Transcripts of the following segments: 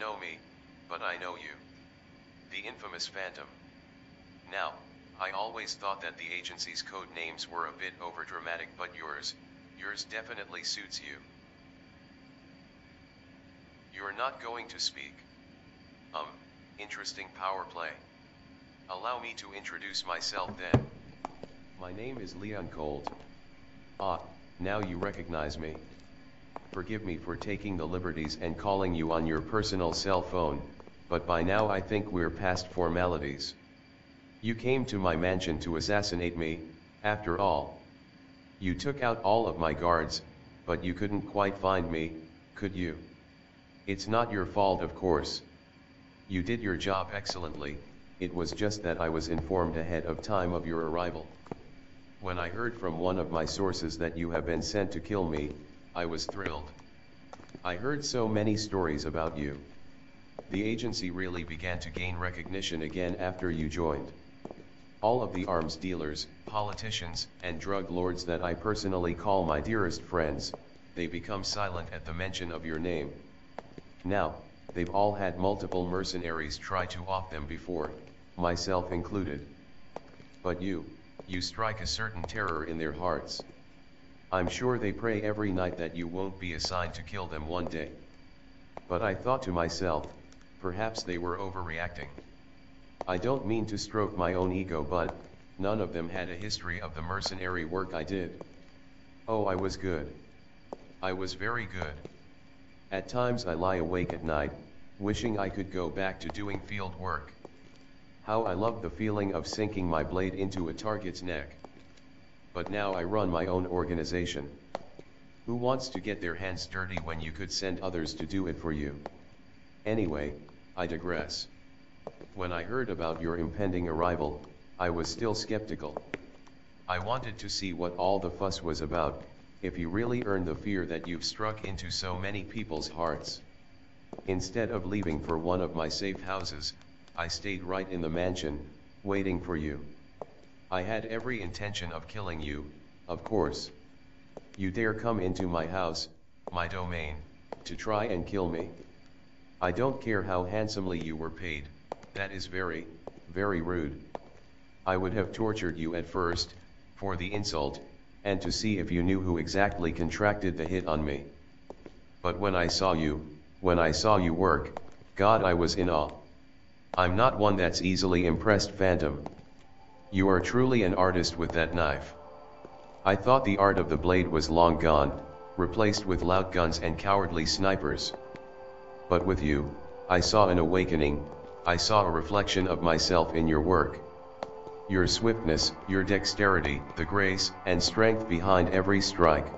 know me, but I know you. The infamous Phantom. Now, I always thought that the agency's code names were a bit overdramatic, but yours definitely suits you. You're not going to speak. Interesting power play. Allow me to introduce myself then. My name is Leon Colt. Ah, now you recognize me. Forgive me for taking the liberties and calling you on your personal cell phone, but by now I think we're past formalities. You came to my mansion to assassinate me, after all. You took out all of my guards, but you couldn't quite find me, could you? It's not your fault, of course. You did your job excellently, it was just that I was informed ahead of time of your arrival. When I heard from one of my sources that you have been sent to kill me, I was thrilled. I heard so many stories about you. The agency really began to gain recognition again after you joined. All of the arms dealers, politicians, and drug lords that I personally call my dearest friends, they become silent at the mention of your name. Now, they've all had multiple mercenaries try to off them before, myself included. But you strike a certain terror in their hearts. I'm sure they pray every night that you won't be assigned to kill them one day. But I thought to myself, perhaps they were overreacting. I don't mean to stroke my own ego, but none of them had a history of the mercenary work I did. Oh, I was good. I was very good. At times I lie awake at night, wishing I could go back to doing field work. How I love the feeling of sinking my blade into a target's neck. But now I run my own organization. Who wants to get their hands dirty when you could send others to do it for you? Anyway, I digress. When I heard about your impending arrival, I was still skeptical. I wanted to see what all the fuss was about, if you really earned the fear that you've struck into so many people's hearts. Instead of leaving for one of my safe houses, I stayed right in the mansion, waiting for you. I had every intention of killing you, of course. You dare come into my house, my domain, to try and kill me? I don't care how handsomely you were paid, that is very, very rude. I would have tortured you at first, for the insult, and to see if you knew who exactly contracted the hit on me. But when I saw you work, God, I was in awe. I'm not one that's easily impressed, Phantom. You are truly an artist with that knife. I thought the art of the blade was long gone, replaced with loud guns and cowardly snipers. But with you, I saw an awakening, I saw a reflection of myself in your work. Your swiftness, your dexterity, the grace and strength behind every strike.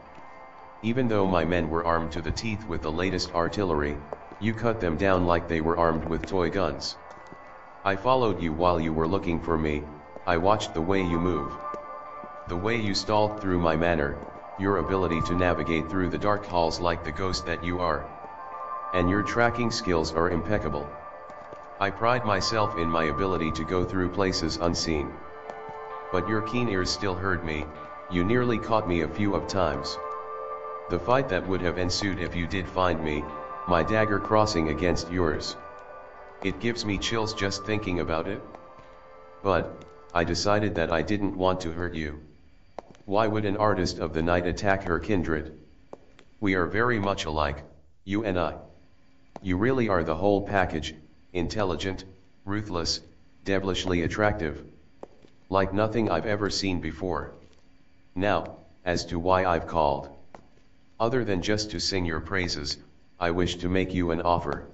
Even though my men were armed to the teeth with the latest artillery, you cut them down like they were armed with toy guns. I followed you while you were looking for me, I watched the way you move. The way you stalked through my manor, your ability to navigate through the dark halls like the ghost that you are. And your tracking skills are impeccable. I pride myself in my ability to go through places unseen. But your keen ears still heard me, you nearly caught me a few of times. The fight that would have ensued if you did find me, my dagger crossing against yours. It gives me chills just thinking about it. But I decided that I didn't want to hurt you. Why would an artist of the night attack her kindred? We are very much alike, you and I. You really are the whole package, intelligent, ruthless, devilishly attractive. Like nothing I've ever seen before. Now, as to why I've called. Other than just to sing your praises, I wish to make you an offer.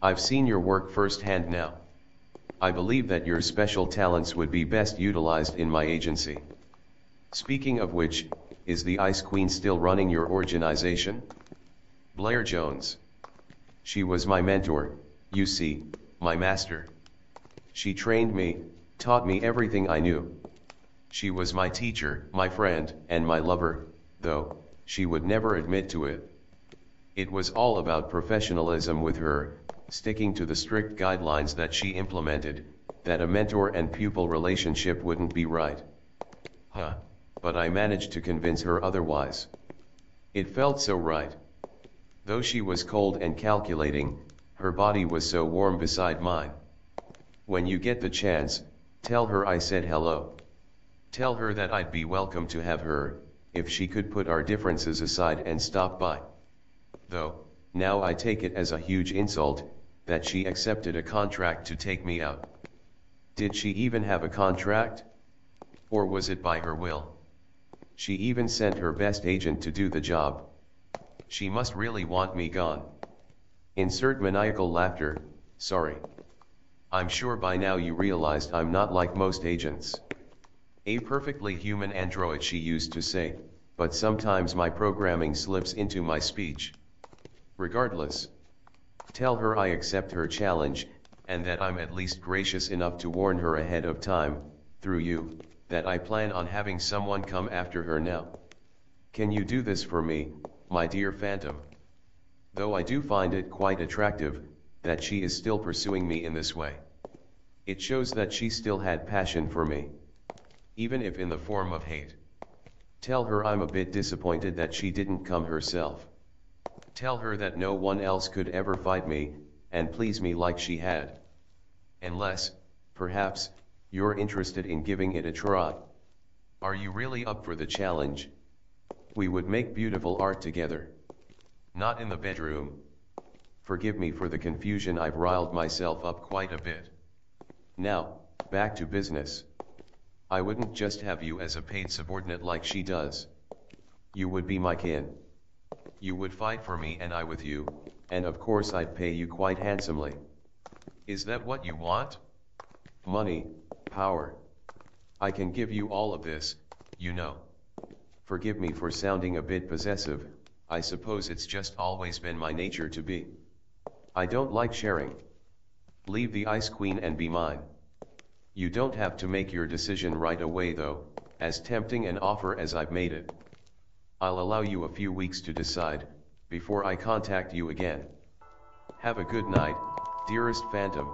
I've seen your work firsthand now. I believe that your special talents would be best utilized in my agency. Speaking of which, is the Ice Queen still running your organization? Blair Jones. She was my mentor, you see, my master. She trained me, taught me everything I knew. She was my teacher, my friend, and my lover, though she would never admit to it. It was all about professionalism with her, sticking to the strict guidelines that she implemented, that a mentor and pupil relationship wouldn't be right. But I managed to convince her otherwise. It felt so right. Though she was cold and calculating, Her body was so warm beside mine. When you get the chance, tell her I said hello. Tell her that I'd be welcome to have her, if she could put our differences aside and stop by. Though, now I take it as a huge insult, that she accepted a contract to take me out. Did she even have a contract? Or was it by her will? She even sent her best agent to do the job. She must really want me gone. Insert maniacal laughter, sorry. I'm sure by now you realized I'm not like most agents. A perfectly human android, she used to say, but sometimes my programming slips into my speech. Regardless, tell her I accept her challenge, and that I'm at least gracious enough to warn her ahead of time, through you, that I plan on having someone come after her now. Can you do this for me, my dear Phantom? Though I do find it quite attractive, that she is still pursuing me in this way. It shows that she still had passion for me, even if in the form of hate. Tell her I'm a bit disappointed that she didn't come herself. Tell her that no one else could ever fight me, and please me like she had. Unless, perhaps, you're interested in giving it a try. Are you really up for the challenge? We would make beautiful art together. Not in the bedroom. Forgive me for the confusion, I've riled myself up quite a bit. Now, back to business. I wouldn't just have you as a paid subordinate like she does. You would be my kin. You would fight for me and I with you, and of course I'd pay you quite handsomely. Is that what you want? Money, power. I can give you all of this, you know. Forgive me for sounding a bit possessive, I suppose it's just always been my nature to be. I don't like sharing. Leave the Ice Queen and be mine. You don't have to make your decision right away though, as tempting an offer as I've made it. I'll allow you a few weeks to decide, before I contact you again. Have a good night, dearest Phantom.